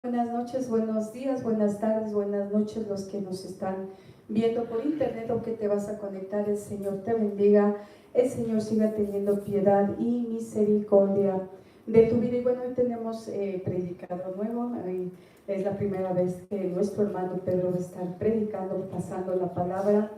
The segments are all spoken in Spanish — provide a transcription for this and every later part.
Buenas noches, buenos días, buenas tardes, buenas noches los que nos están viendo por internet o que te vas a conectar. El Señor te bendiga, el Señor siga teniendo piedad y misericordia de tu vida. Y bueno, hoy tenemos predicador nuevo. Es la primera vez que nuestro hermano Pedro va a estar predicando, pasando la palabra.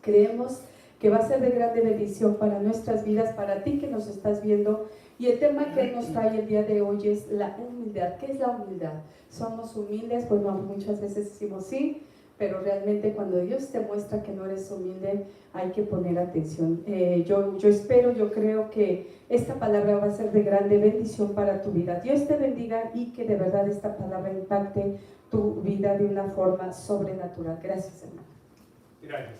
Creemos que va a ser de grande bendición para nuestras vidas, para ti que nos estás viendo. Y el tema que nos trae el día de hoy es la humildad. ¿Qué es la humildad? ¿Somos humildes? Bueno, muchas veces decimos sí, pero realmente cuando Dios te muestra que no eres humilde, hay que poner atención. Yo espero, yo creo que esta palabra va a ser de grande bendición para tu vida. Dios te bendiga y que de verdad esta palabra impacte tu vida de una forma sobrenatural. Gracias, hermano. Gracias.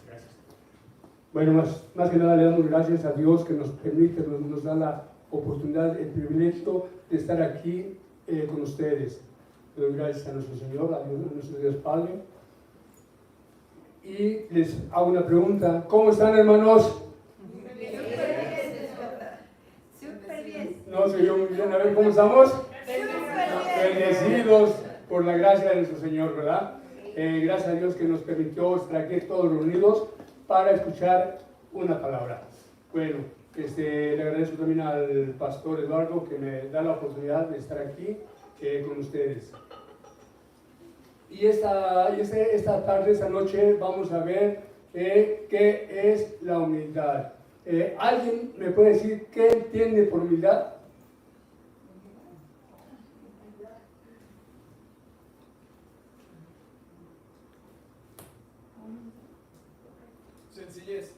Bueno, más que nada le damos gracias a Dios que nos permite, nos da la oportunidad, el privilegio de estar aquí con ustedes. Le doy gracias a nuestro Señor, a nuestro Dios Padre. Y les hago una pregunta. ¿Cómo están, hermanos? Súper bien. No, soy yo muy bien. A ver, ¿cómo estamos? Bendecidos por la gracia de nuestro Señor, ¿verdad? Gracias a Dios que nos permitió estar aquí todos reunidos para escuchar una palabra. Bueno, le agradezco también al pastor Eduardo que me da la oportunidad de estar aquí con ustedes. Y esta tarde, esta noche, vamos a ver qué es la humildad. ¿Alguien me puede decir qué entiende por humildad? Sencillez.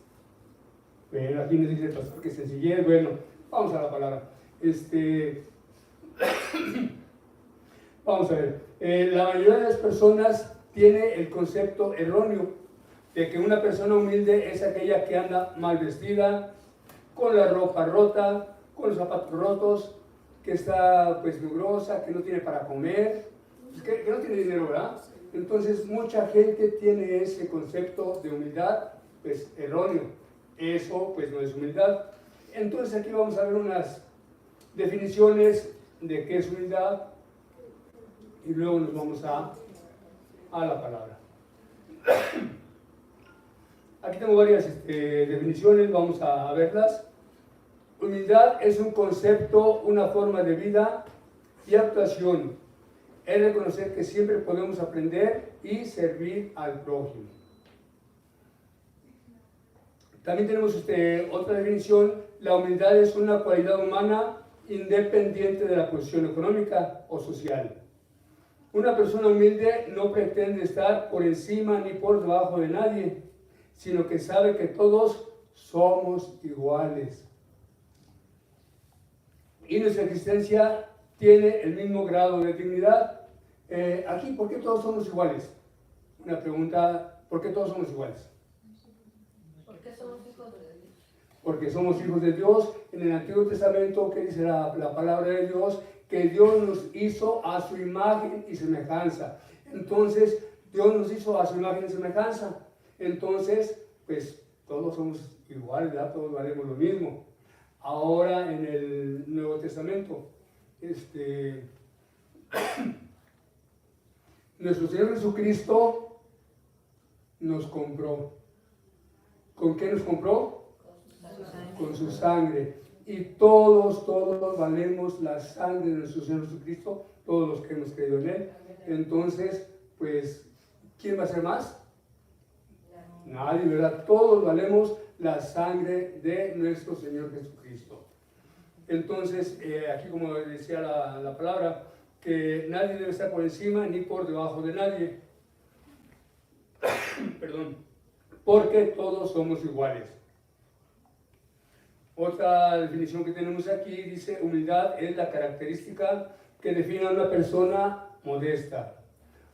Bueno, aquí nos dice el pastor que sencillez. Bueno, vamos a la palabra. Vamos a ver. La mayoría de las personas tiene el concepto erróneo de que una persona humilde es aquella que anda mal vestida, con la ropa rota, con los zapatos rotos, que está pues mugrosa, que no tiene para comer, que no tiene dinero, ¿verdad? Entonces mucha gente tiene ese concepto de humildad pues erróneo. Eso pues no es humildad. Entonces aquí vamos a ver unas definiciones de qué es humildad y luego nos vamos a la palabra. Aquí tengo varias definiciones, vamos a verlas. Humildad es un concepto, una forma de vida y actuación. Es reconocer que siempre podemos aprender y servir al prójimo. También tenemos otra definición. La humildad es una cualidad humana independiente de la posición económica o social. Una persona humilde no pretende estar por encima ni por debajo de nadie, sino que sabe que todos somos iguales. Y nuestra existencia tiene el mismo grado de dignidad. Aquí, ¿por qué todos somos iguales? Una pregunta, ¿por qué todos somos iguales? Porque somos hijos de Dios. Porque somos hijos de Dios. En el Antiguo Testamento, ¿qué dice la palabra de Dios? Que Dios nos hizo a su imagen y semejanza. Entonces, Dios nos hizo a su imagen y semejanza. Entonces, pues, todos somos iguales, ¿verdad? Todos valemos lo mismo. Ahora, en el Nuevo Testamento, nuestro Señor Jesucristo nos compró. ¿Con qué nos compró? Con su sangre. Y todos valemos la sangre de nuestro Señor Jesucristo, todos los que hemos creído en Él. Entonces, pues, ¿quién va a ser más? Nadie, ¿verdad? Todos valemos la sangre de nuestro Señor Jesucristo. Entonces, aquí como decía la palabra, que nadie debe estar por encima ni por debajo de nadie. Perdón. Porque todos somos iguales. Otra definición que tenemos aquí dice, humildad es la característica que define a una persona modesta.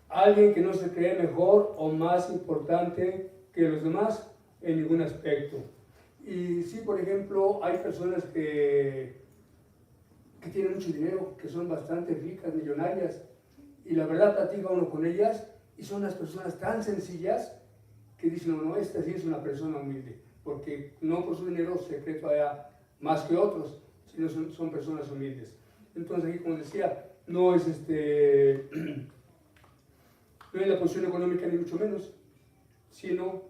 Alguien que no se cree mejor o más importante que los demás en ningún aspecto. Y sí, por ejemplo, hay personas que tienen mucho dinero, que son bastante ricas, millonarias, y la verdad platica uno con ellas, y son las personas tan sencillas que dicen, no, esta sí es una persona humilde, porque no por su dinero se cree todavía más que otros, sino son personas humildes. Entonces aquí, como decía, no es no es la posición económica ni mucho menos, sino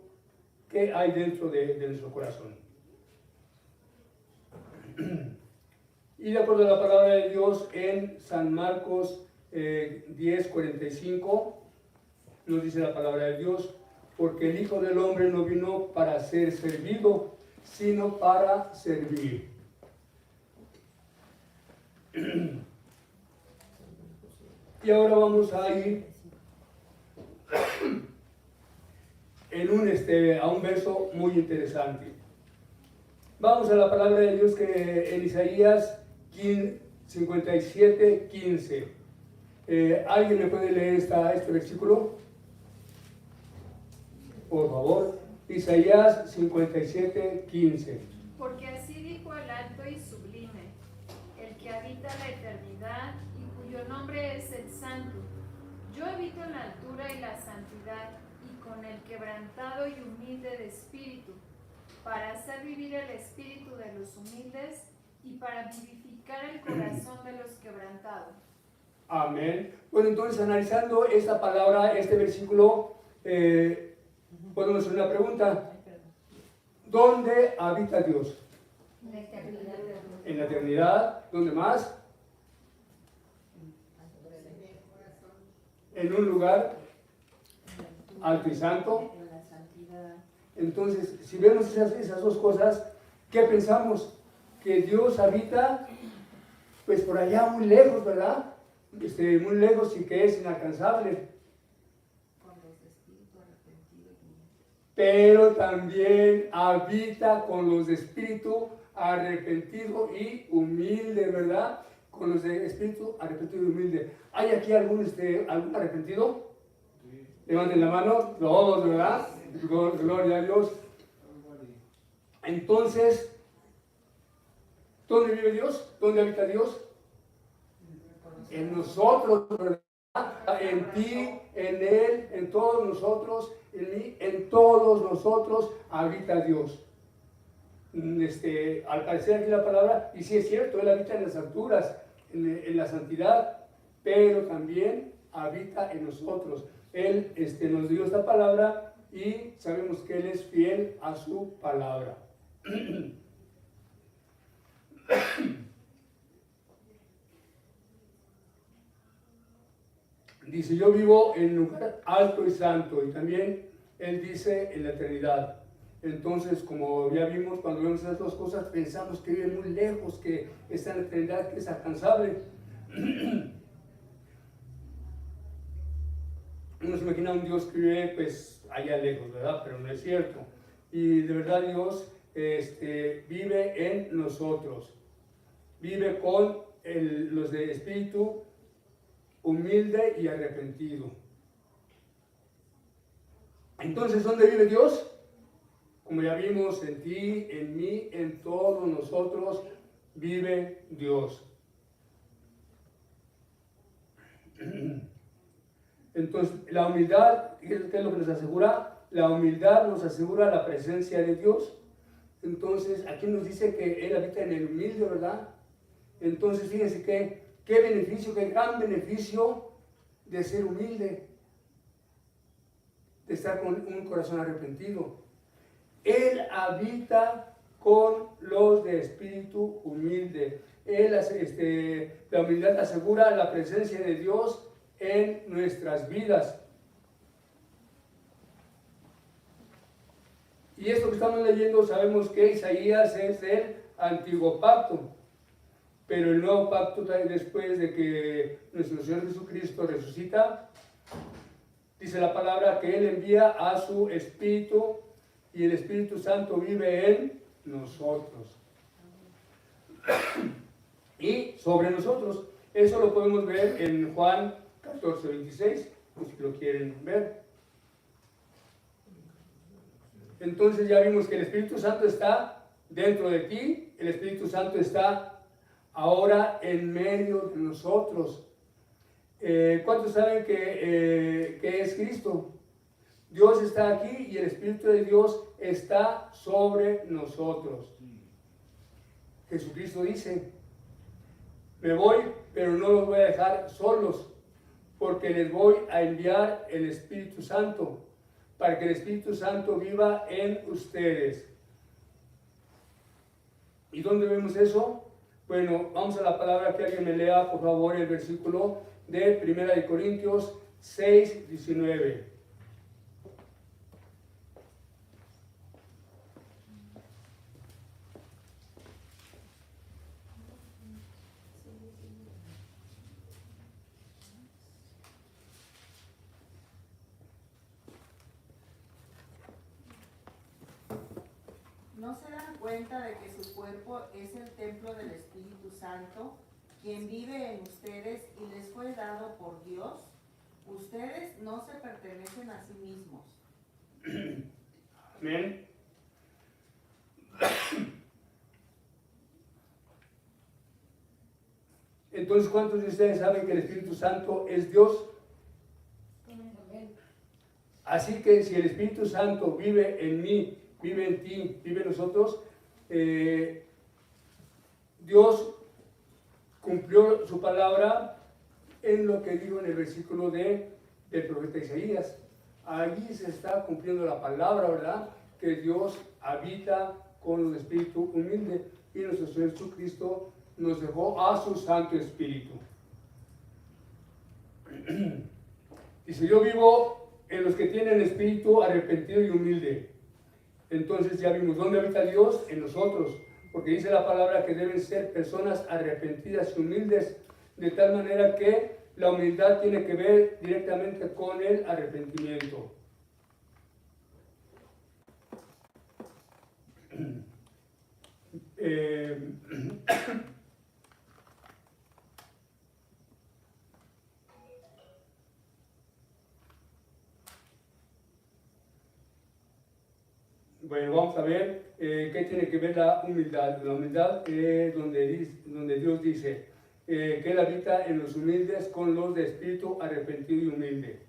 qué hay dentro de nuestro corazón. Y de acuerdo a la palabra de Dios en San Marcos 10:45, nos dice la palabra de Dios, porque el Hijo del Hombre no vino para ser servido, sino para servir. Y ahora vamos a ir a un verso muy interesante. Vamos a la palabra de Dios que en Isaías 57:15. ¿Alguien me puede leer este versículo? Por favor. Isaías 57:15. Porque así dijo el alto y sublime, el que habita la eternidad y cuyo nombre es el Santo. Yo habito en la altura y la santidad, y con el quebrantado y humilde de espíritu, para hacer vivir el espíritu de los humildes y para vivificar el corazón de los quebrantados. Amén. Bueno, entonces analizando esta palabra, este versículo, podemos hacer una pregunta. ¿Dónde habita Dios? La eternidad. En la eternidad. ¿Dónde más? En un lugar alto y santo. Entonces, si vemos esas dos cosas, ¿qué pensamos? Que Dios habita, pues por allá muy lejos, ¿verdad? Muy lejos y que es inalcanzable. Pero también habita con los de espíritu arrepentido y humilde, ¿verdad? Con los de espíritu arrepentido y humilde. ¿Hay aquí algún arrepentido? Sí. Levanten la mano, todos, ¿verdad? Gloria a Dios. Entonces, ¿dónde vive Dios? ¿Dónde habita Dios? En nosotros, ¿verdad? En ti, en Él, en todos nosotros, en mí, en todos nosotros habita Dios. Al parecer aquí la palabra, y sí es cierto, Él habita en las alturas, en la santidad, pero también habita en nosotros. Él nos dio esta palabra y sabemos que Él es fiel a su palabra. Dice, yo vivo en un lugar alto y santo, y también Él dice en la eternidad. Entonces, como ya vimos, cuando vemos esas dos cosas, pensamos que vive muy lejos, que está en la eternidad, que es alcanzable. Uno se imagina un Dios que vive pues allá lejos, ¿verdad? Pero no es cierto. Y de verdad Dios vive en nosotros. Vive con los de espíritu humilde y arrepentido. Entonces, ¿dónde vive Dios? Como ya vimos, en ti, en mí, en todos nosotros vive Dios. Entonces, la humildad, ¿qué es lo que nos asegura? La humildad nos asegura la presencia de Dios. Entonces, aquí nos dice que Él habita en el humilde, ¿verdad? Entonces, fíjense qué beneficio, qué gran beneficio de ser humilde, de estar con un corazón arrepentido. Él habita con los de espíritu humilde. La humildad asegura la presencia de Dios en nuestras vidas. Y esto que estamos leyendo, sabemos que Isaías es del antiguo pacto. Pero el nuevo pacto, después de que nuestro Señor Jesucristo resucita, dice la palabra que Él envía a su Espíritu y el Espíritu Santo vive en nosotros. Y sobre nosotros. Eso lo podemos ver en Juan 14:26, si lo quieren ver. Entonces ya vimos que el Espíritu Santo está dentro de ti, el Espíritu Santo está ahora en medio de nosotros. ¿Cuántos saben que es Cristo? Dios está aquí y el Espíritu de Dios está sobre nosotros. Jesucristo dice, Me voy, pero no los voy a dejar solos, porque les voy a enviar el Espíritu Santo, para que el Espíritu Santo viva en ustedes. ¿Y dónde vemos eso? Bueno, vamos a la palabra, que alguien me lea, por favor, el versículo de 1 Corintios 6, 19. ¿No se dan cuenta de que su cuerpo es el templo del Espíritu Santo, quien vive en ustedes y les fue dado por Dios? Ustedes no se pertenecen a sí mismos. Amén. Entonces, ¿cuántos de ustedes saben que el Espíritu Santo es Dios? Así que si el Espíritu Santo vive en mí, vive en ti, vive en nosotros, Dios cumplió su palabra en lo que dijo en el versículo del profeta Isaías. Allí se está cumpliendo la palabra, ¿verdad? Que Dios habita con un espíritu humilde, y nuestro Señor Jesucristo nos dejó a su Santo Espíritu. Dice, yo vivo en los que tienen espíritu arrepentido y humilde. Entonces ya vimos dónde habita Dios, en nosotros, porque dice la palabra que deben ser personas arrepentidas y humildes, de tal manera que la humildad tiene que ver directamente con el arrepentimiento. Bueno, vamos a ver qué tiene que ver la humildad. La humildad donde Dios dice que Él habita en los humildes con los de espíritu arrepentido y humilde.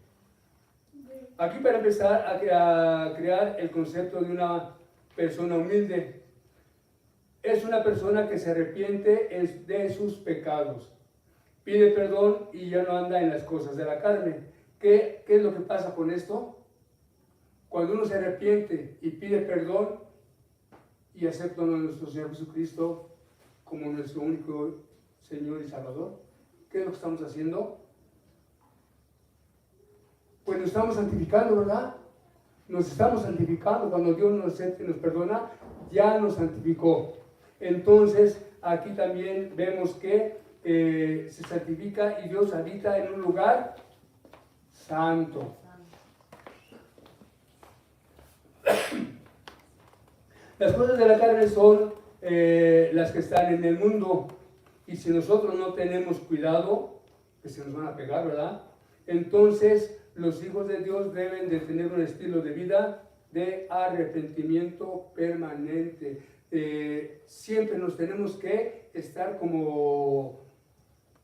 Aquí, para empezar a crear el concepto de una persona humilde, es una persona que se arrepiente de sus pecados, pide perdón y ya no anda en las cosas de la carne. ¿Qué es lo que pasa con esto? Cuando uno se arrepiente y pide perdón y acepta a nuestro Señor Jesucristo como nuestro único Señor y Salvador, ¿qué es lo que estamos haciendo? Pues nos estamos santificando, ¿verdad? Nos estamos santificando. Cuando Dios nos acepta y nos perdona, ya nos santificó. Entonces, aquí también vemos que se santifica y Dios habita en un lugar santo. Las cosas de la carne son las que están en el mundo, y si nosotros no tenemos cuidado, pues se nos van a pegar, ¿verdad? Entonces, los hijos de Dios deben de tener un estilo de vida de arrepentimiento permanente. Siempre nos tenemos que estar como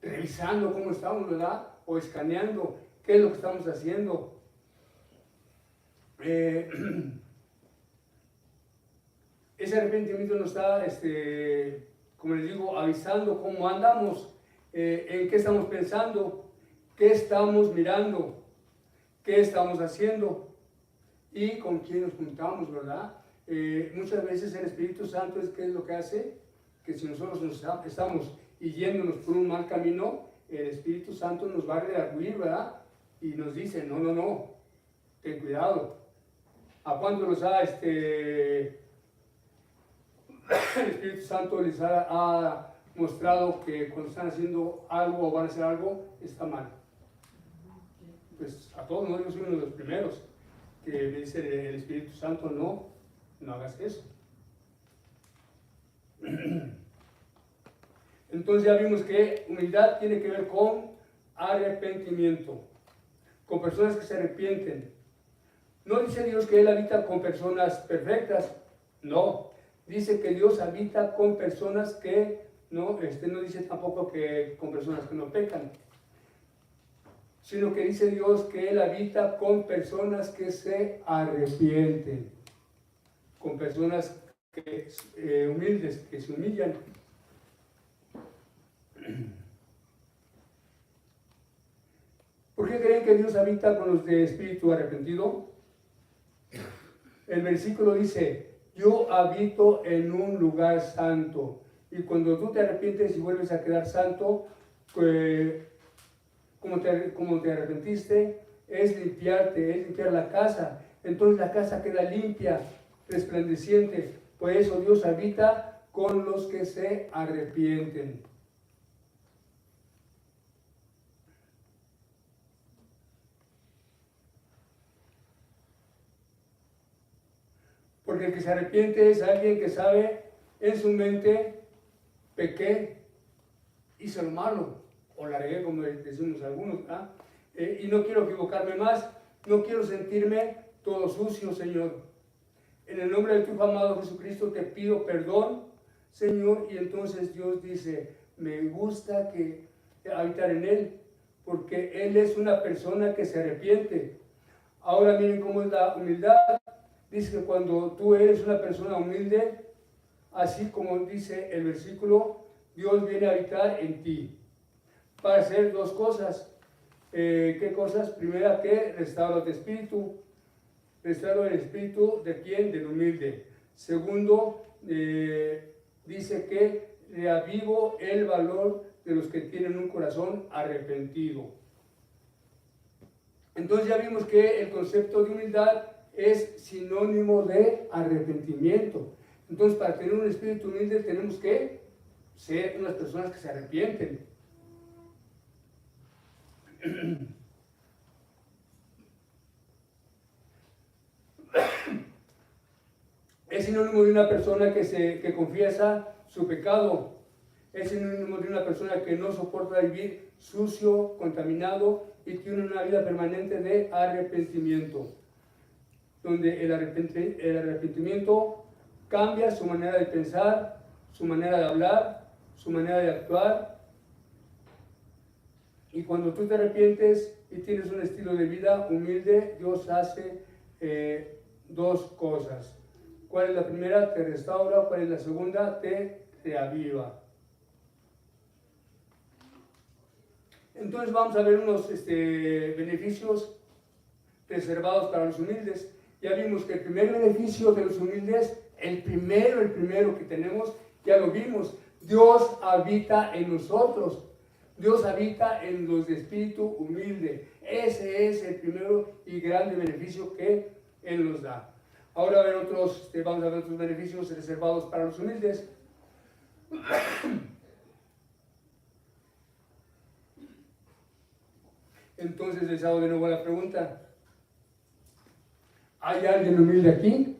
revisando cómo estamos, ¿verdad? O escaneando qué es lo que estamos haciendo. Ese arrepentimiento nos está, como les digo, avisando cómo andamos, en qué estamos pensando, qué estamos mirando, qué estamos haciendo y con quién nos juntamos, ¿verdad? Muchas veces el Espíritu Santo ¿qué es lo que hace? Que si nosotros estamos yéndonos por un mal camino, el Espíritu Santo nos va a redarguir, ¿verdad? Y nos dice, no, ten cuidado. ¿A cuánto nos ha el Espíritu Santo les ha mostrado que cuando están haciendo algo o van a hacer algo, está mal? Pues a todos, ¿no? Yo soy uno de los primeros que me dice el Espíritu Santo, no hagas eso. Entonces ya vimos que humildad tiene que ver con arrepentimiento, con personas que se arrepienten. No dice Dios que Él habita con personas perfectas, no. Dice que Dios habita con personas que no dice tampoco que con personas que no pecan, sino que dice Dios que Él habita con personas que se arrepienten, con personas humildes, que se humillan. ¿Por qué creen que Dios habita con los de espíritu arrepentido? El versículo dice, yo habito en un lugar santo. Y cuando tú te arrepientes y vuelves a quedar santo, como te arrepentiste, es limpiar la casa. Entonces la casa queda limpia, resplandeciente. Por eso Dios habita con los que se arrepienten. Porque el que se arrepiente es alguien que sabe en su mente, pequé, hice lo malo, o la regué como decimos algunos, y no quiero equivocarme más, no quiero sentirme todo sucio, Señor. En el nombre de tu Hijo amado Jesucristo te pido perdón, Señor, y entonces Dios dice, me gusta que habitar en Él, porque Él es una persona que se arrepiente. Ahora miren cómo es la humildad. Dice que cuando tú eres una persona humilde, así como dice el versículo, Dios viene a habitar en ti. Para hacer dos cosas. ¿Qué cosas? Primera, que restaura tu espíritu. Restaura el espíritu de quién? Del humilde. Segundo, dice que reavivo el valor de los que tienen un corazón arrepentido. Entonces ya vimos que el concepto de humildad es sinónimo de arrepentimiento. Entonces, para tener un espíritu humilde tenemos que ser unas personas que se arrepienten. Es sinónimo de una persona que confiesa su pecado. Es sinónimo de una persona que no soporta vivir sucio, contaminado y tiene una vida permanente de arrepentimiento. Donde el arrepentimiento cambia su manera de pensar, su manera de hablar, su manera de actuar. Y cuando tú te arrepientes y tienes un estilo de vida humilde, Dios hace dos cosas. ¿Cuál es la primera? Te restaura. ¿Cuál es la segunda? Te reaviva. Entonces vamos a ver unos beneficios reservados para los humildes. Ya vimos que el primer beneficio de los humildes, el primero que tenemos, ya lo vimos. Dios habita en nosotros. Dios habita en los de espíritu humilde. Ese es el primero y grande beneficio que Él nos da. Ahora vamos a ver otros beneficios reservados para los humildes. Entonces les hago de nuevo la pregunta. ¿Hay alguien humilde aquí?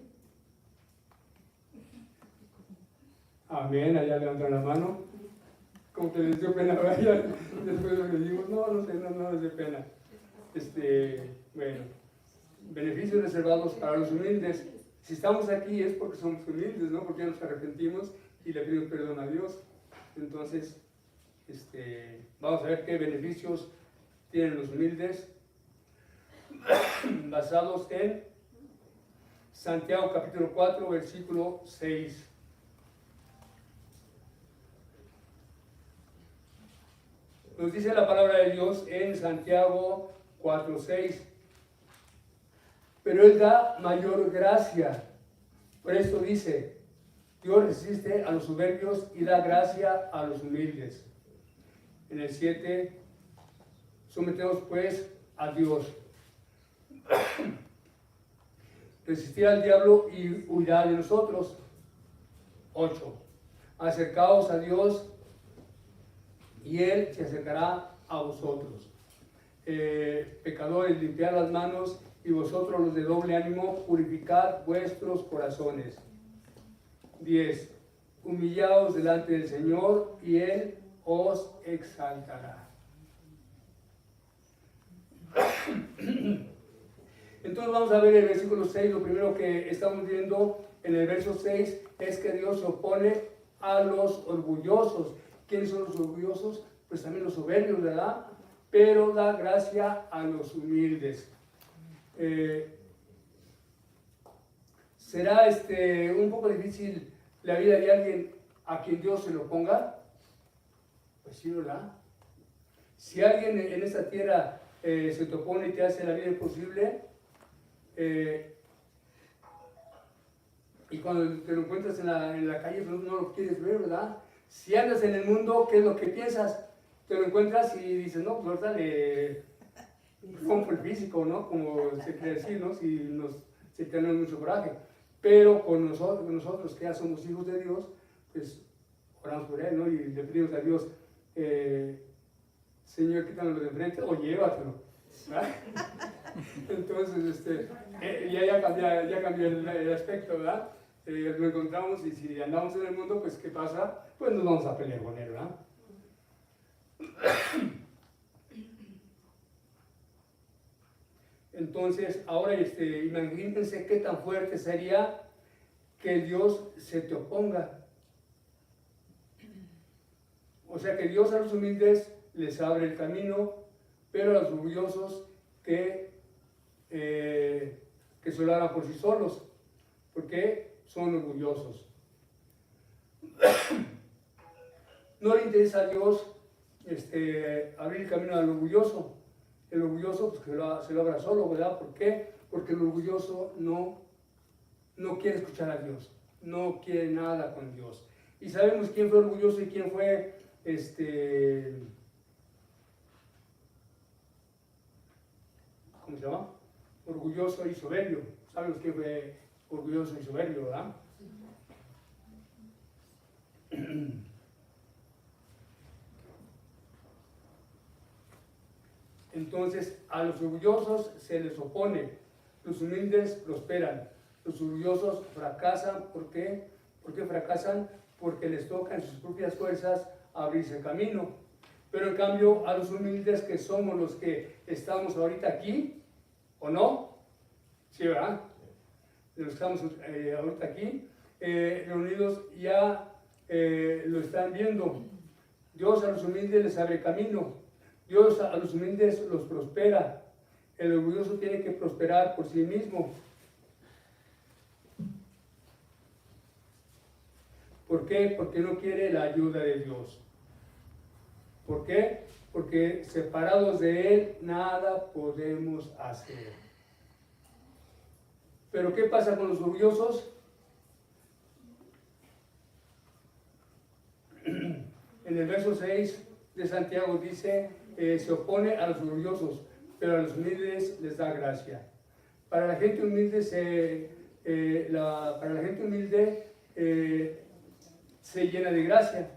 Amén, allá levantan la mano. Como que les dio pena, ¿verdad? Después lo que digo, no es de pena. Bueno, beneficios reservados para los humildes. Si estamos aquí es porque somos humildes, ¿no? Porque nos arrepentimos y le pedimos perdón a Dios. Entonces, vamos a ver qué beneficios tienen los humildes basados en Santiago capítulo 4, versículo 6. Nos dice la palabra de Dios en Santiago 4, 6. Pero Él da mayor gracia. Por esto dice, Dios resiste a los soberbios y da gracia a los humildes. En el 7, sometemos pues a Dios. Resistir al diablo y huirá de nosotros. 8. Acercaos a Dios y Él se acercará a vosotros. Pecadores, limpiad las manos, y vosotros los de doble ánimo, purificad vuestros corazones. 10. Humillaos delante del Señor y Él os exaltará. Entonces vamos a ver el versículo 6. Lo primero que estamos viendo en el verso 6 es que Dios se opone a los orgullosos. ¿Quiénes son los orgullosos? Pues también los soberbios, ¿verdad? Pero da gracia a los humildes. ¿Será un poco difícil la vida de alguien a quien Dios se lo ponga? Pues sí, ¿verdad? Si alguien en esta tierra se te opone y te hace la vida imposible, y cuando te lo encuentras en la calle, pues no lo quieres ver, ¿verdad? Si andas en el mundo, ¿qué es lo que piensas? Te lo encuentras y dices, no, pues ahorita le rompo el físico, ¿no? Como se quiere decir, ¿no? Si tenemos mucho coraje. Pero con nosotros que ya somos hijos de Dios, pues oramos por Él, ¿no? Y le pedimos a Dios, Señor, quítamelo de enfrente o llévatelo, ¿verdad? Entonces, ya cambió el aspecto, ¿verdad? Lo encontramos y si andamos en el mundo, pues ¿qué pasa? Pues nos vamos a pelear con Él, ¿verdad? Entonces, ahora imagínense qué tan fuerte sería que Dios se te oponga. O sea, que Dios a los humildes les abre el camino, pero a los orgullosos que se lo hagan por sí solos, porque son orgullosos. No le interesa a Dios abrir el camino al orgulloso. El orgulloso pues, se lo abra solo, ¿verdad? ¿Por qué? Porque el orgulloso no quiere escuchar a Dios, no quiere nada con Dios. Y sabemos quién fue orgulloso y quién fue ¿cómo se llama? Orgulloso y soberbio. Sabemos quién fue orgulloso y soberbio, ¿verdad? Entonces, a los orgullosos se les opone, los humildes prosperan, los orgullosos fracasan. ¿Por qué? ¿Por qué fracasan? Porque les toca en sus propias fuerzas abrirse camino. Pero en cambio, a los humildes, que somos los que estamos ahorita aquí, ¿o no? Sí, ¿verdad? Los que estamos ahorita aquí, reunidos, ya lo están viendo. Dios a los humildes les abre camino. Dios a los humildes los prospera. El orgulloso tiene que prosperar por sí mismo. ¿Por qué? Porque no quiere la ayuda de Dios. ¿Por qué? Porque separados de Él nada podemos hacer. ¿Pero qué pasa con los orgullosos? En el verso 6 de Santiago dice, se opone a los orgullosos, pero a los humildes les da gracia. Para la gente humilde se llena de gracia.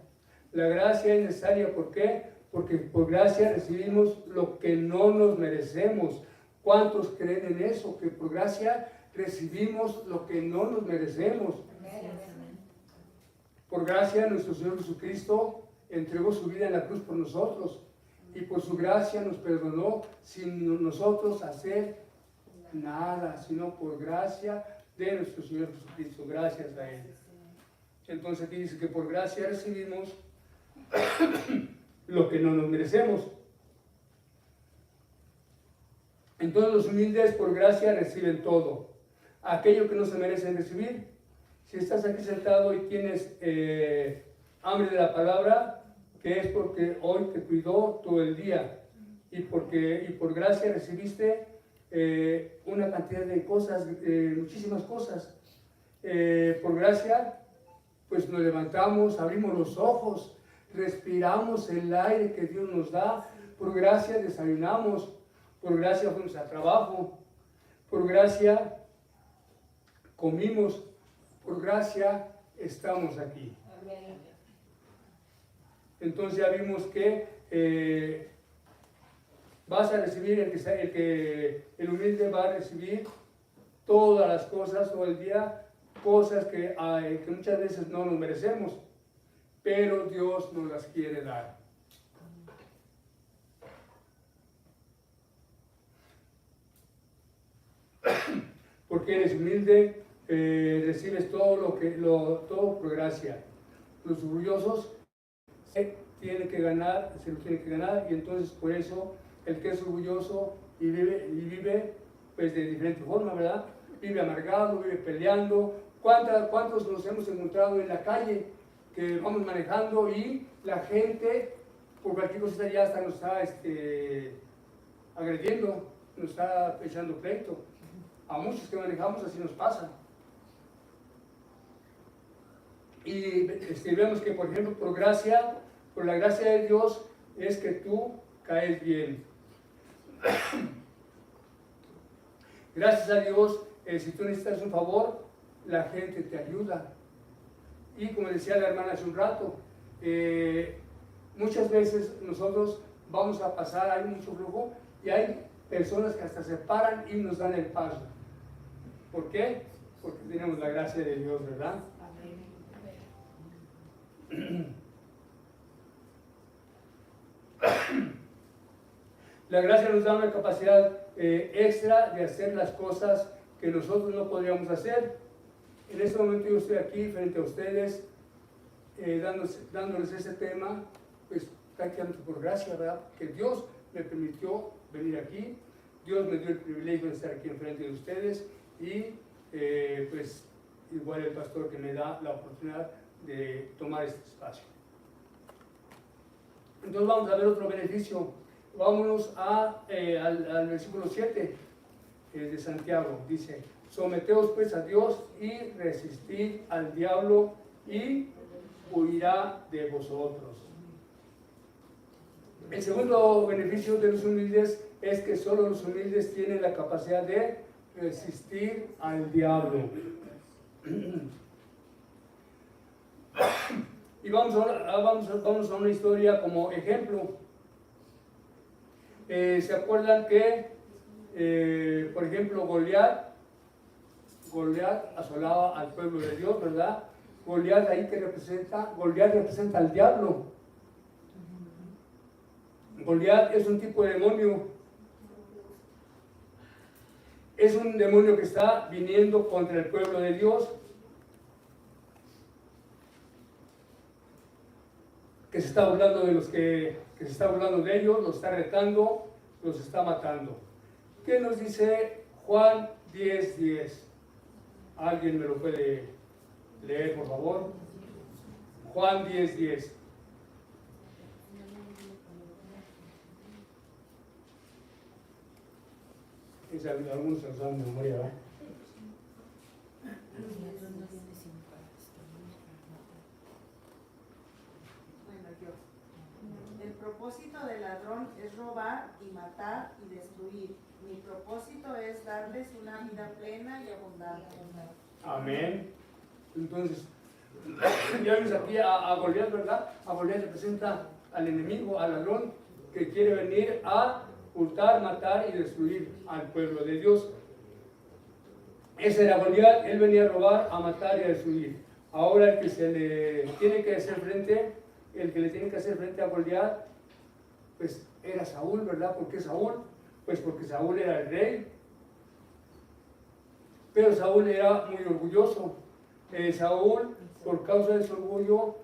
La gracia es necesaria, ¿por qué? Porque por gracia recibimos lo que no nos merecemos. ¿Cuántos creen en eso? Que por gracia recibimos lo que no nos merecemos. Por gracia nuestro Señor Jesucristo entregó su vida en la cruz por nosotros y por su gracia nos perdonó sin nosotros hacer nada, sino por gracia de nuestro Señor Jesucristo. Gracias a Él. Entonces aquí dice que por gracia recibimos lo que no nos merecemos. Entonces los humildes por gracia reciben todo, aquello que no se merecen recibir. Si estás aquí sentado y tienes hambre de la palabra, que es porque hoy te cuidó todo el día y por gracia recibiste una cantidad de cosas, muchísimas cosas. Por gracia, pues nos levantamos, abrimos los ojos, respiramos el aire que Dios nos da. Por gracia desayunamos, por gracia fuimos al trabajo, por gracia comimos, por gracia estamos aquí. Entonces ya vimos que vas a recibir, el humilde va a recibir todas las cosas todo el día, cosas que muchas veces no nos merecemos, pero Dios nos las quiere dar. Porque eres humilde, recibes todo todo por gracia. Los orgullosos se lo tienen que ganar, y entonces por eso el que es orgulloso y vive pues de diferente forma, ¿verdad? Vive amargado, vive peleando. ¿Cuántos nos hemos encontrado en la calle que vamos manejando y la gente por cualquier cosa ya hasta nos está agrediendo, nos está echando pleito. A muchos que manejamos así nos pasa. Y vemos que, por ejemplo, por la gracia de Dios, es que tú caes bien. Gracias a Dios, si tú necesitas un favor, la gente te ayuda. Y como decía la hermana hace un rato, muchas veces nosotros vamos a pasar, hay mucho flujo, y hay personas que hasta se paran y nos dan el paso. ¿Por qué? Porque tenemos la gracia de Dios, ¿verdad? La gracia nos da una capacidad extra de hacer las cosas que nosotros no podríamos hacer. En este momento yo estoy aquí frente a ustedes dándoles ese tema, pues prácticamente por gracia, ¿verdad? Que Dios me permitió venir aquí, Dios me dio el privilegio de estar aquí enfrente de ustedes y pues igual el pastor que me da la oportunidad de tomar este espacio. Entonces vamos a ver otro beneficio. Vámonos al versículo 7 de Santiago. Dice, someteos pues a Dios y resistid al diablo y huirá de vosotros. El segundo beneficio de los humildes es que solo los humildes tienen la capacidad de resistir al diablo. Y vamos a una historia como ejemplo. ¿Se acuerdan que, por ejemplo, Goliat asolaba al pueblo de Dios, ¿verdad? Goliat ahí que representa, Goliat representa al diablo. Goliat es un tipo de demonio. Es un demonio que está viniendo contra el pueblo de Dios. Que se está burlando de los que se está burlando de ellos, los está retando, los está matando. ¿Qué nos dice Juan 10:10? ¿Alguien me lo puede leer, por favor? Juan 10:10. Algunos se los dan de memoria, ¿verdad? El propósito del ladrón es robar y matar y destruir. Mi propósito es darles una vida plena y abundante. Amén. Entonces, ya vemos aquí a Goliat, ¿verdad? A Goliat representa al enemigo, al ladrón, que quiere venir a hurtar, matar y destruir al pueblo de Dios. Ese era Goliat, él venía a robar, a matar y a destruir. Ahora el que le tiene que hacer frente a Goliat, pues era Saúl, ¿verdad? ¿Por qué Saúl? Pues porque Saúl era el rey. Pero Saúl era muy orgulloso. Saúl, por causa de su orgullo,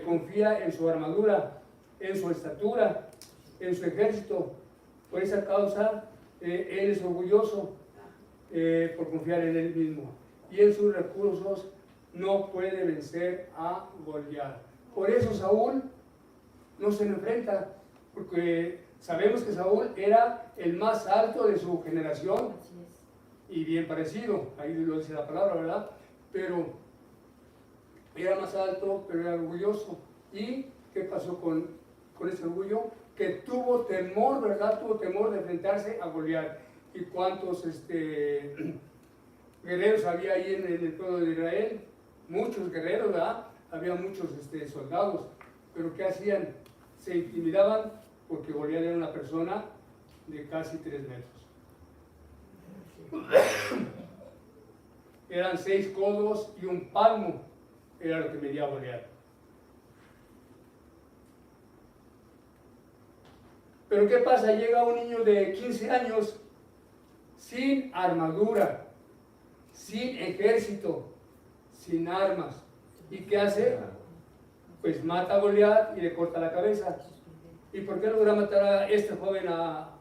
confía en su armadura, en su estatura, en su ejército. Por esa causa, él es orgulloso por confiar en él mismo. Y en sus recursos no puede vencer a Goliat. Por eso Saúl no se le enfrenta, porque sabemos que Saúl era el más alto de su generación y bien parecido, ahí lo dice la palabra, ¿verdad? Pero era más alto, pero era orgulloso. ¿Y qué pasó con ese orgullo? Que tuvo temor, ¿verdad? Tuvo temor de enfrentarse a Goliat. ¿Y cuántos guerreros había ahí en el pueblo de Israel? Muchos guerreros, ¿verdad? Había muchos soldados. ¿Pero qué hacían? Se intimidaban porque Goliat era una persona de casi 3 metros. Eran 6 codos y un palmo, era lo que medía Goliat. Pero ¿qué pasa? Llega un niño de 15 años sin armadura, sin ejército, sin armas. ¿Y qué hace? Pues mata a Goliat y le corta la cabeza. ¿Y por qué logra matar a este joven, a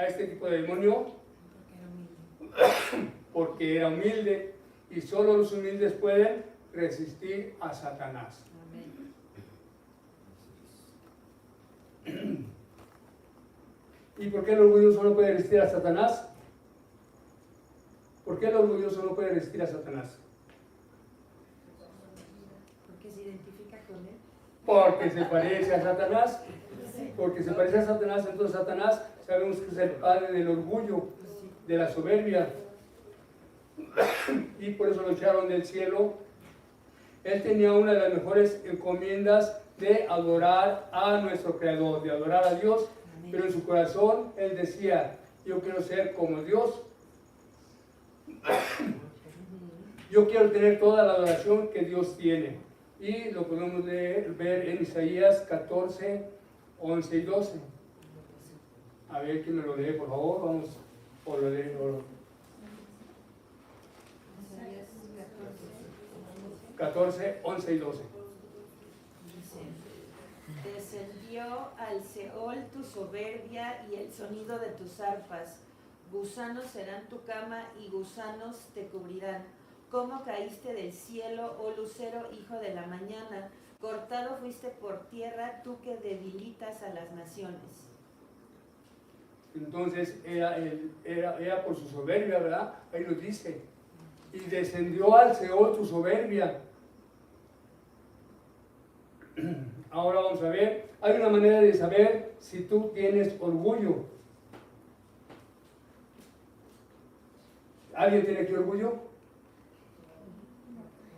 este tipo de demonio? Porque era humilde, y solo los humildes pueden resistir a Satanás. ¿Y por qué el orgulloso no puede resistir a Satanás? ¿Por qué el orgulloso no puede resistir a Satanás? Porque se identifica con él. Porque se parece a Satanás. Porque se parece a Satanás, entonces Satanás sabemos que es el padre del orgullo, de la soberbia. Y por eso lo echaron del cielo. Él tenía una de las mejores encomiendas de adorar a nuestro Creador, de adorar a Dios, pero en su corazón él decía, yo quiero ser como Dios. Yo quiero tener toda la adoración que Dios tiene. Y lo podemos ver en Isaías 14, 11 y 12. A ver, ¿quién me lo lee, por favor? Vamos, o lo lee, o lo... 14, 11 y 12. Dice, descendió al Seol tu soberbia y el sonido de tus arpas. Gusanos serán tu cama y gusanos te cubrirán. ¿Cómo caíste del cielo, oh lucero, hijo de la mañana? Cortado fuiste por tierra, tú que debilitas a las naciones. Entonces era por su soberbia, ¿verdad? Ahí lo dice. Y descendió al Seol tu soberbia. Ahora vamos a ver, hay una manera de saber si tú tienes orgullo. ¿Alguien tiene aquí orgullo?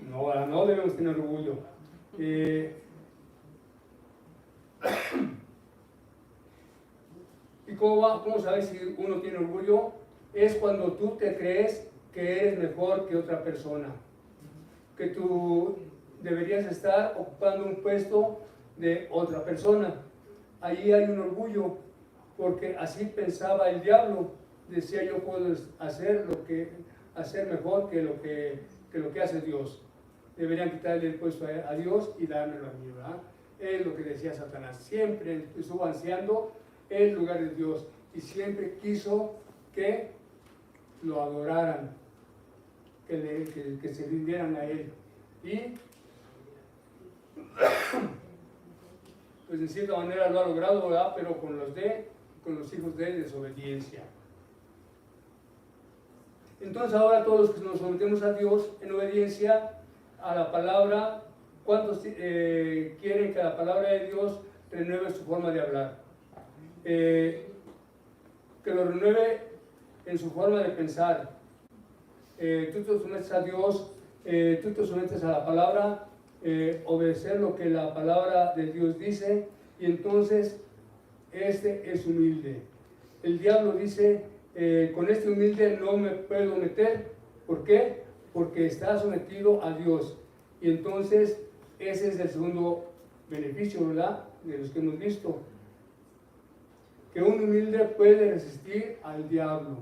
No, no debemos tener orgullo. ¿Y cómo sabes si uno tiene orgullo? Es cuando tú te crees que eres mejor que otra persona, que tú deberías estar ocupando un puesto de otra persona. Ahí hay un orgullo, porque así pensaba el diablo. Decía, yo puedo hacer mejor que lo que hace Dios. Deberían quitarle el puesto a Dios y dármelo a mí, ¿verdad? Es lo que decía Satanás. Siempre estuvo ansiando el lugar de Dios y siempre quiso que lo adoraran, que se rindieran a Él. Y pues en cierta manera lo ha logrado, ¿verdad? Pero con los hijos de desobediencia. Entonces ahora todos los que nos sometemos a Dios en obediencia a la palabra, ¿cuántos quieren que la palabra de Dios renueve su forma de hablar? Que lo renueve en su forma de pensar. Tú te sometes a Dios, tú te sometes a la palabra, obedecer lo que la palabra de Dios dice, y entonces este es humilde. El diablo dice, con este humilde no me puedo meter. ¿Por qué? Porque está sometido a Dios. Y entonces ese es el segundo beneficio, ¿verdad? De los que hemos visto. Que un humilde puede resistir al diablo.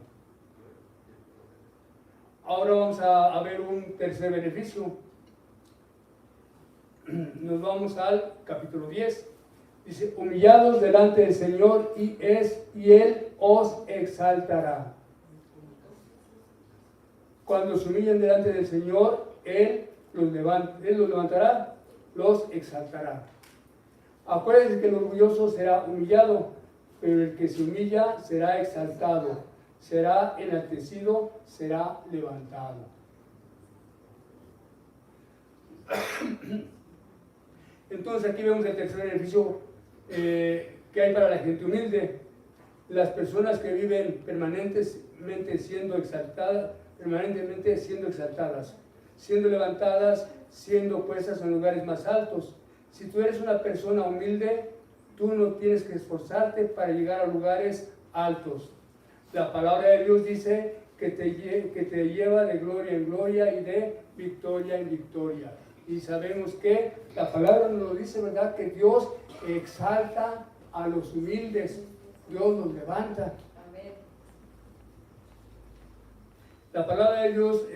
Ahora vamos a ver un tercer beneficio. Nos vamos al capítulo 10. Dice, humillados delante del Señor y Él os exaltará. Cuando se humillen delante del Señor, Él los levantará, los exaltará. Acuérdense que el orgulloso será humillado, pero el que se humilla será exaltado, será enaltecido, será levantado. Entonces aquí vemos el tercer beneficio que hay para la gente humilde. Las personas que viven permanentemente siendo exaltadas, siendo levantadas, siendo puestas en lugares más altos. Si tú eres una persona humilde, tú no tienes que esforzarte para llegar a lugares altos. La palabra de Dios dice que te lleva de gloria en gloria y de victoria en victoria. Y sabemos que la palabra nos lo dice, ¿verdad? Que Dios exalta a los humildes, Dios los levanta. La palabra de Dios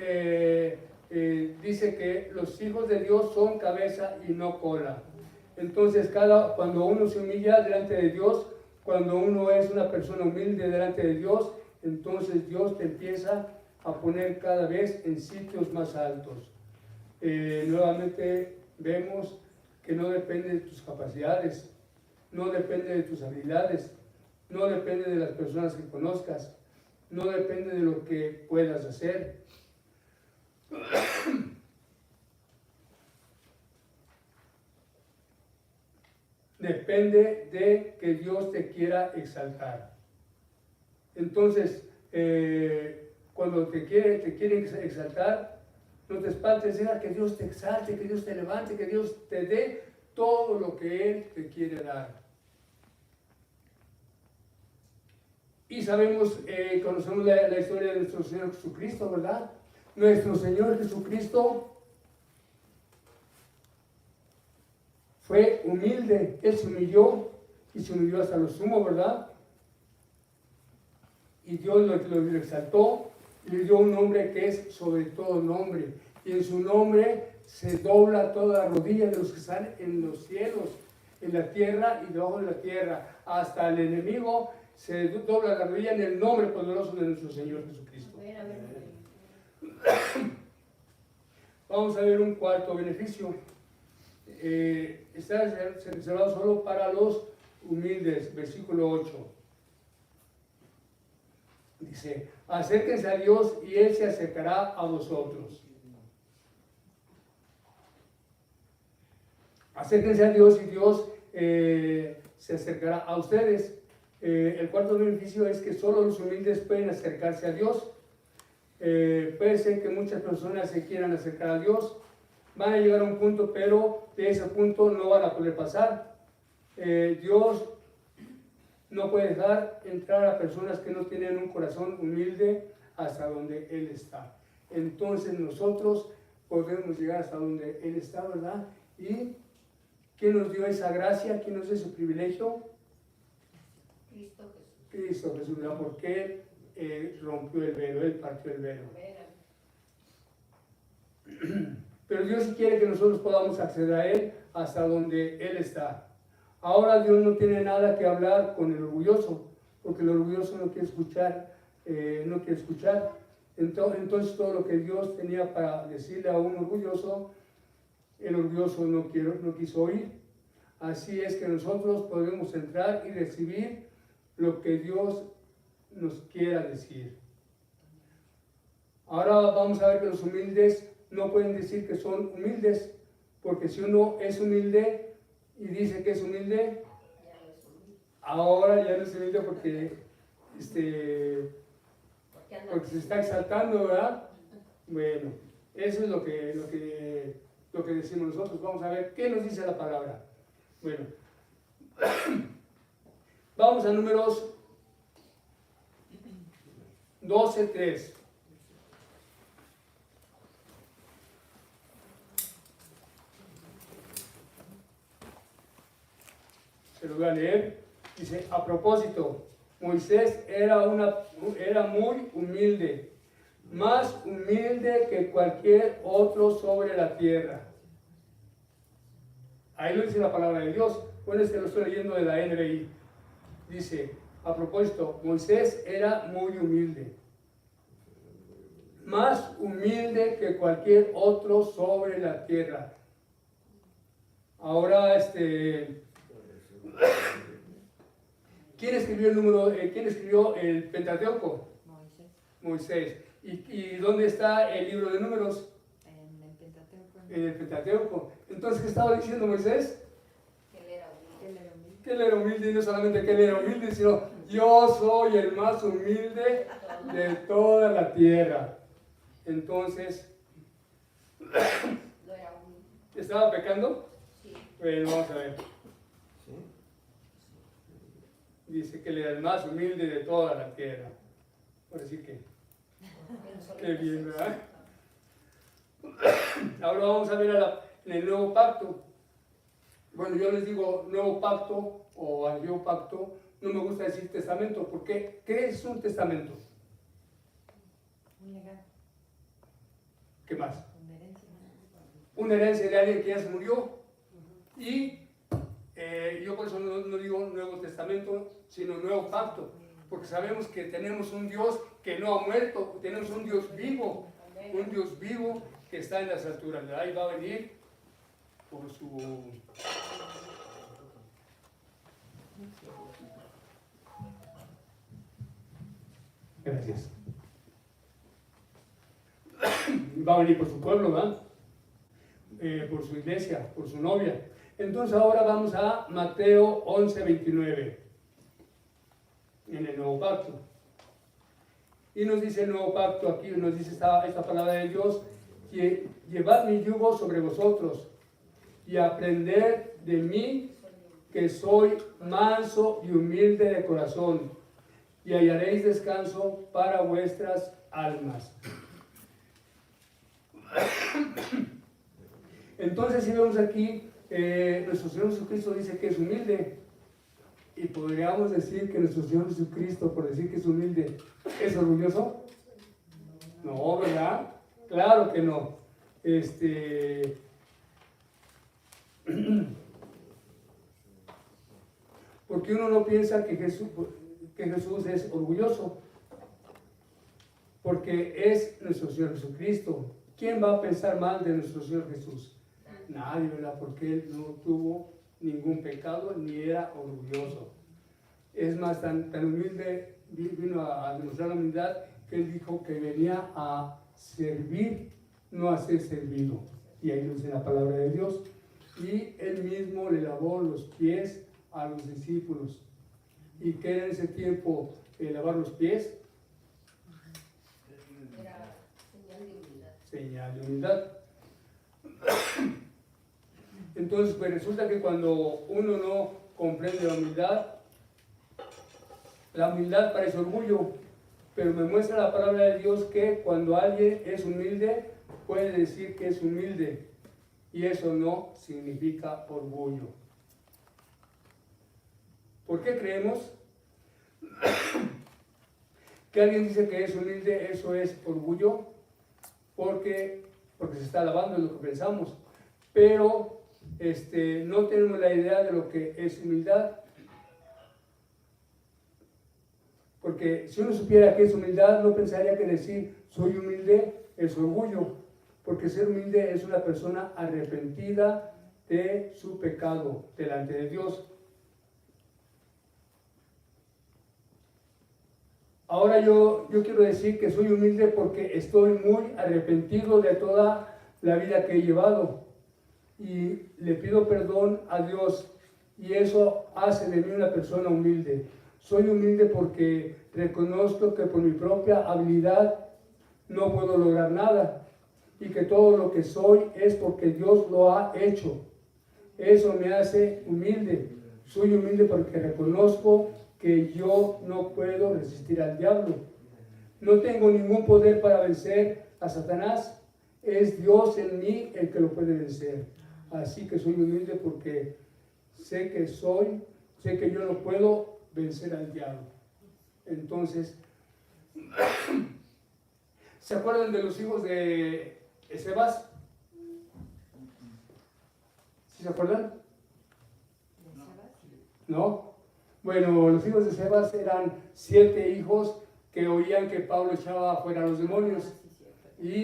dice que los hijos de Dios son cabeza y no cola. Entonces, cuando uno se humilla delante de Dios, cuando uno es una persona humilde delante de Dios, entonces Dios te empieza a poner cada vez en sitios más altos. Nuevamente vemos que no depende de tus capacidades, no depende de tus habilidades, no depende de las personas que conozcas, no depende de lo que puedas hacer. Depende de que Dios te quiera exaltar. Entonces, cuando te quieren exaltar, no te espantes, deja que Dios te exalte, que Dios te levante, que Dios te dé todo lo que Él te quiere dar. Y sabemos, conocemos la historia de nuestro Señor Jesucristo, ¿verdad? Nuestro Señor Jesucristo fue humilde, Él se humilló y se humilló hasta lo sumo, ¿verdad? Y Dios lo exaltó y le dio un nombre que es sobre todo nombre. Y en su nombre se dobla toda la rodilla de los que están en los cielos, en la tierra y debajo de la tierra. Hasta el enemigo se dobla la rodilla en el nombre poderoso de nuestro Señor Jesucristo. Vamos a ver un cuarto beneficio. Está reservado solo para los humildes, versículo 8. Dice, acérquense a Dios y Él se acercará a vosotros. Acérquense a Dios y Dios se acercará a ustedes. El cuarto beneficio es que solo los humildes pueden acercarse a Dios. Puede ser que muchas personas se quieran acercar a Dios, van a llegar a un punto, pero de ese punto no van a poder pasar. Dios no puede dejar entrar a personas que no tienen un corazón humilde hasta donde Él está. Entonces nosotros podemos llegar hasta donde Él está, ¿verdad? ¿Y quién nos dio esa gracia? ¿Quién nos dio ese privilegio? Cristo Jesús. Cristo Jesús, ¿verdad? Porque Él rompió el velo, Él partió el velo. Pero Dios sí quiere que nosotros podamos acceder a Él hasta donde Él está. Ahora Dios no tiene nada que hablar con el orgulloso, porque el orgulloso no quiere escuchar, Entonces todo lo que Dios tenía para decirle a un orgulloso, el orgulloso no quiso oír. Así es que nosotros podemos entrar y recibir lo que Dios nos quiera decir. Ahora vamos a ver que los humildes no pueden decir que son humildes, porque si uno es humilde y dice que es humilde, ahora ya no es humilde porque se está exaltando, ¿verdad? Bueno, eso es lo que decimos nosotros. Vamos a ver qué nos dice la palabra. Bueno, vamos a Números 12:3. Se lo voy a leer. Dice, a propósito, Moisés era muy humilde, más humilde que cualquier otro sobre la tierra. Ahí lo dice la palabra de Dios. Bueno, lo estoy leyendo de la NBI. Dice, a propósito, Moisés era muy humilde, más humilde que cualquier otro sobre la tierra. Ahora, ¿quién escribió el Pentateuco? Moisés. ¿Y dónde está el libro de Números? En el Pentateuco. En el Pentateuco. Entonces, ¿qué estaba diciendo Moisés? Que él era humilde. Que él era humilde, y no solamente que él era humilde, sino yo soy el más humilde de toda la tierra. Entonces, No era humilde. ¿estaba pecando? Sí. Bueno, vamos a ver. Dice que él era el más humilde de toda la tierra. Por decir que, qué bien, ¿verdad? Ahora vamos a ver en el nuevo pacto. Bueno, yo les digo nuevo pacto o antiguo pacto. No me gusta decir testamento, porque ¿qué es un testamento? Un legado. ¿Qué más? Una herencia. Una herencia de alguien que ya se murió. Y yo por eso no digo Nuevo Testamento, sino Nuevo Pacto, porque sabemos que tenemos un Dios que no ha muerto, tenemos un Dios vivo que está en las alturas. De ahí va a venir por su... Gracias. Va a venir por su pueblo, ¿verdad? Por su iglesia, por su novia. Entonces ahora vamos a Mateo 11:29, en el Nuevo Pacto. Y nos dice el Nuevo Pacto aquí, nos dice esta palabra de Dios, que llevad mi yugo sobre vosotros y aprended de mí, que soy manso y humilde de corazón, y hallaréis descanso para vuestras almas. Entonces, si vemos aquí, nuestro Señor Jesucristo dice que es humilde, y podríamos decir que nuestro Señor Jesucristo, por decir que es humilde, ¿es orgulloso? No, ¿verdad? Claro que no. Porque uno no piensa que Jesús es orgulloso, porque es nuestro Señor Jesucristo. ¿Quién va a pensar mal de nuestro Señor Jesús? Nadie, ¿verdad? Porque Él no tuvo ningún pecado ni era orgulloso. Es más, tan humilde, vino a demostrar la humildad, que Él dijo que venía a servir, no a ser servido. Y ahí lo dice la palabra de Dios. Y Él mismo le lavó los pies a los discípulos. ¿Y qué era en ese tiempo lavar los pies? Era señal de humildad. Señal de humildad. Entonces, pues resulta que cuando uno no comprende la humildad parece orgullo, pero me muestra la palabra de Dios que cuando alguien es humilde, puede decir que es humilde, y eso no significa orgullo. ¿Por qué creemos que alguien dice que es humilde, eso es orgullo? Porque se está alabando, es lo que pensamos, pero no tenemos la idea de lo que es humildad. Porque si uno supiera qué es humildad, no pensaría que decir soy humilde es orgullo, porque ser humilde es una persona arrepentida de su pecado delante de Dios. Ahora yo quiero decir que soy humilde porque estoy muy arrepentido de toda la vida que he llevado y le pido perdón a Dios, y eso hace de mí una persona humilde. Soy humilde porque reconozco que por mi propia habilidad no puedo lograr nada y que todo lo que soy es porque Dios lo ha hecho. Eso me hace humilde. Soy humilde porque reconozco que yo no puedo resistir al diablo. No tengo ningún poder para vencer a Satanás. Es Dios en mí el que lo puede vencer. Así que soy humilde porque sé que yo no puedo vencer al diablo. Entonces, ¿se acuerdan de los hijos de Esebas? ¿Sí se acuerdan? ¿No? Bueno, los hijos de Esebas eran 7 hijos que oían que Pablo echaba fuera a los demonios. Y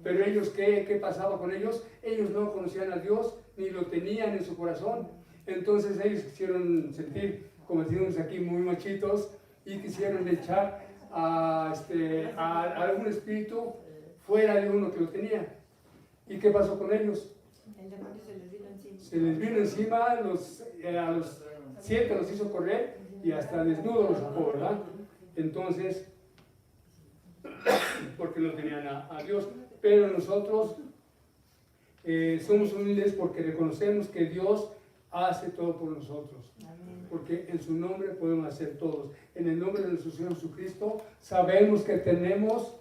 pero ellos, ¿qué pasaba con ellos? Ellos no conocían a Dios ni lo tenían en su corazón. Entonces ellos quisieron sentir, como decimos aquí, muy machitos, y quisieron echar a algún espíritu fuera de uno que lo tenía. ¿Y qué pasó con ellos? El demonio se les vino encima. Se les vino encima, a los 7 los hizo correr y hasta desnudos los sacó, ¿verdad? Entonces, porque no tenían a Dios. Pero nosotros somos humildes porque reconocemos que Dios hace todo por nosotros. Porque en su nombre podemos hacer todos. En el nombre de nuestro Señor Jesucristo sabemos que tenemos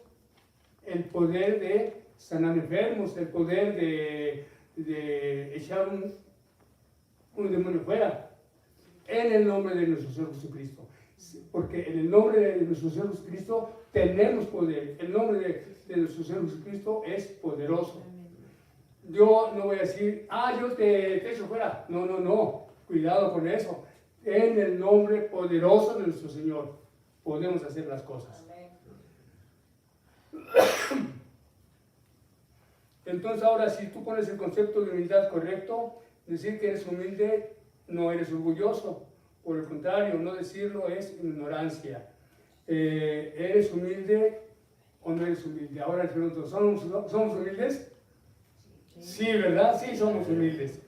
el poder de sanar enfermos, el poder de echar un demonio fuera. En el nombre de nuestro Señor Jesucristo. Porque en el nombre de nuestro Señor Jesucristo tenemos poder. El nombre de nuestro Señor Jesucristo es poderoso. Yo no voy a decir, yo te echo fuera. No. Cuidado con eso. En el nombre poderoso de nuestro Señor podemos hacer las cosas. Entonces ahora, si tú pones el concepto de humildad correcto, decir que eres humilde no eres orgulloso. Por el contrario, no decirlo es ignorancia. ¿eres humilde o no eres humilde? Ahora les pregunto, ¿somos humildes? Sí, ¿verdad? Sí, somos humildes.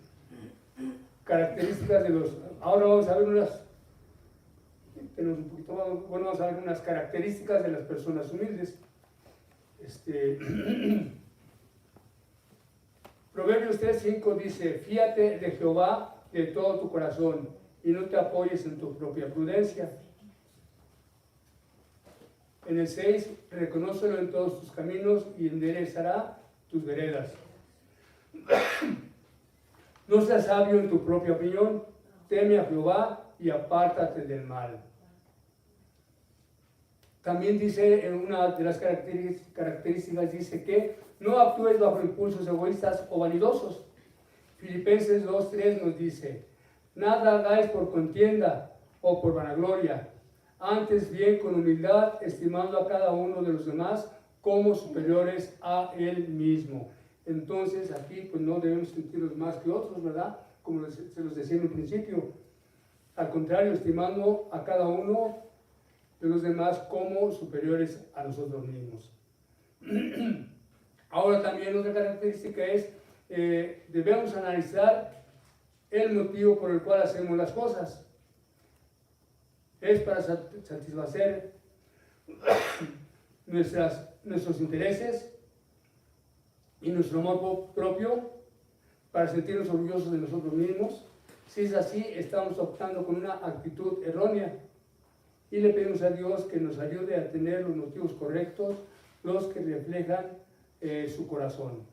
Características de los... Ahora vamos a ver tenemos un poquito más, bueno, vamos a ver unas características de las personas humildes. Proverbios 3:5 dice, fíate de Jehová de todo tu corazón y no te apoyes en tu propia prudencia. En el 6, reconócelo en todos tus caminos y enderezará tus veredas. No seas sabio en tu propia opinión, teme a Jehová y apártate del mal. También dice, en una de las características, dice que no actúes bajo impulsos egoístas o vanidosos. Filipenses 2:3 nos dice, nada hagáis por contienda o por vanagloria, antes bien con humildad, estimando a cada uno de los demás como superiores a él mismo. Entonces aquí pues no debemos sentirnos más que otros, ¿verdad? Como se los decía en un principio. Al contrario, estimando a cada uno de los demás como superiores a nosotros mismos. Ahora también otra característica es, debemos analizar el motivo por el cual hacemos las cosas. Es para satisfacer nuestros intereses y nuestro amor propio, para sentirnos orgullosos de nosotros mismos. Si es así, estamos optando con una actitud errónea y le pedimos a Dios que nos ayude a tener los motivos correctos, los que reflejan su corazón.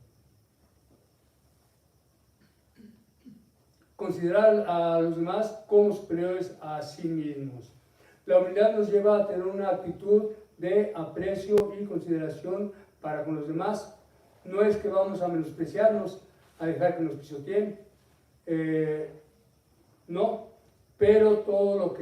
Considerar a los demás como superiores a sí mismos. La humildad nos lleva a tener una actitud de aprecio y consideración para con los demás. No es que vamos a menospreciarnos, a dejar que nos pisoteen, no, pero todo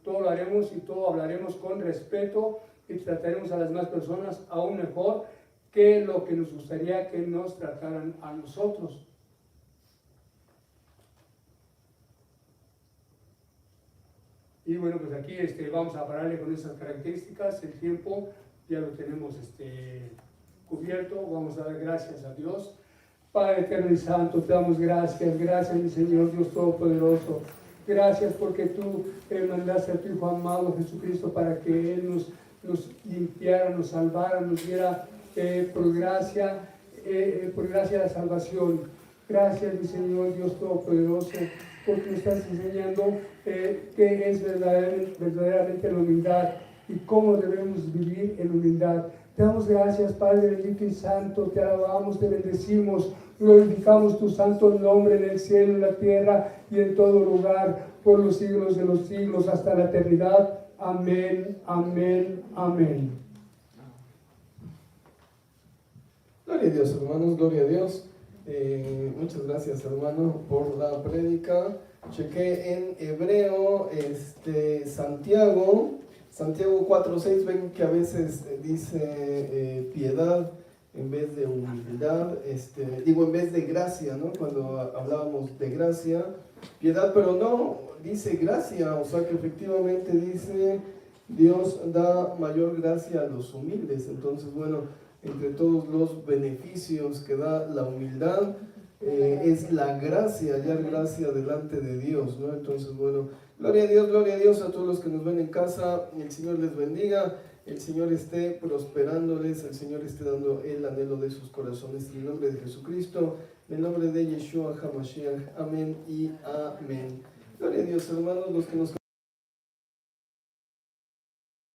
lo haremos y todo hablaremos con respeto y trataremos a las demás personas aún mejor que lo que nos gustaría que nos trataran a nosotros. Y bueno, pues aquí vamos a pararle con esas características. El tiempo ya lo tenemos cubierto. Vamos a dar gracias a Dios. Padre eterno y santo, te damos gracias, mi Señor Dios Todopoderoso. Gracias porque tú mandaste a tu Hijo amado Jesucristo para que Él nos limpiara, nos salvara, nos diera por gracia la salvación. Gracias, mi Señor Dios Todopoderoso, porque nos estás enseñando qué es verdaderamente la humildad y cómo debemos vivir en humildad. Te damos gracias, Padre bendito y santo, te alabamos, te bendecimos, glorificamos tu santo nombre en el cielo, en la tierra y en todo lugar, por los siglos de los siglos, hasta la eternidad. Amén, amén, amén. Gloria a Dios, hermanos, gloria a Dios. Muchas gracias, hermano, por la prédica. Chequé en hebreo, Santiago 4:6, ven que a veces dice piedad en vez de humildad, en vez de gracia, ¿no? Cuando hablábamos de gracia, piedad, pero no, dice gracia, o sea que efectivamente dice Dios da mayor gracia a los humildes. Entonces, bueno, entre todos los beneficios que da la humildad, es la gracia, hallar gracia delante de Dios, ¿no? Entonces, bueno, gloria a Dios a todos los que nos ven en casa. El Señor les bendiga, el Señor esté prosperándoles, el Señor esté dando el anhelo de sus corazones, en el nombre de Jesucristo, en el nombre de Yeshua HaMashiach, amén y amén. Gloria a Dios, hermanos, los que nos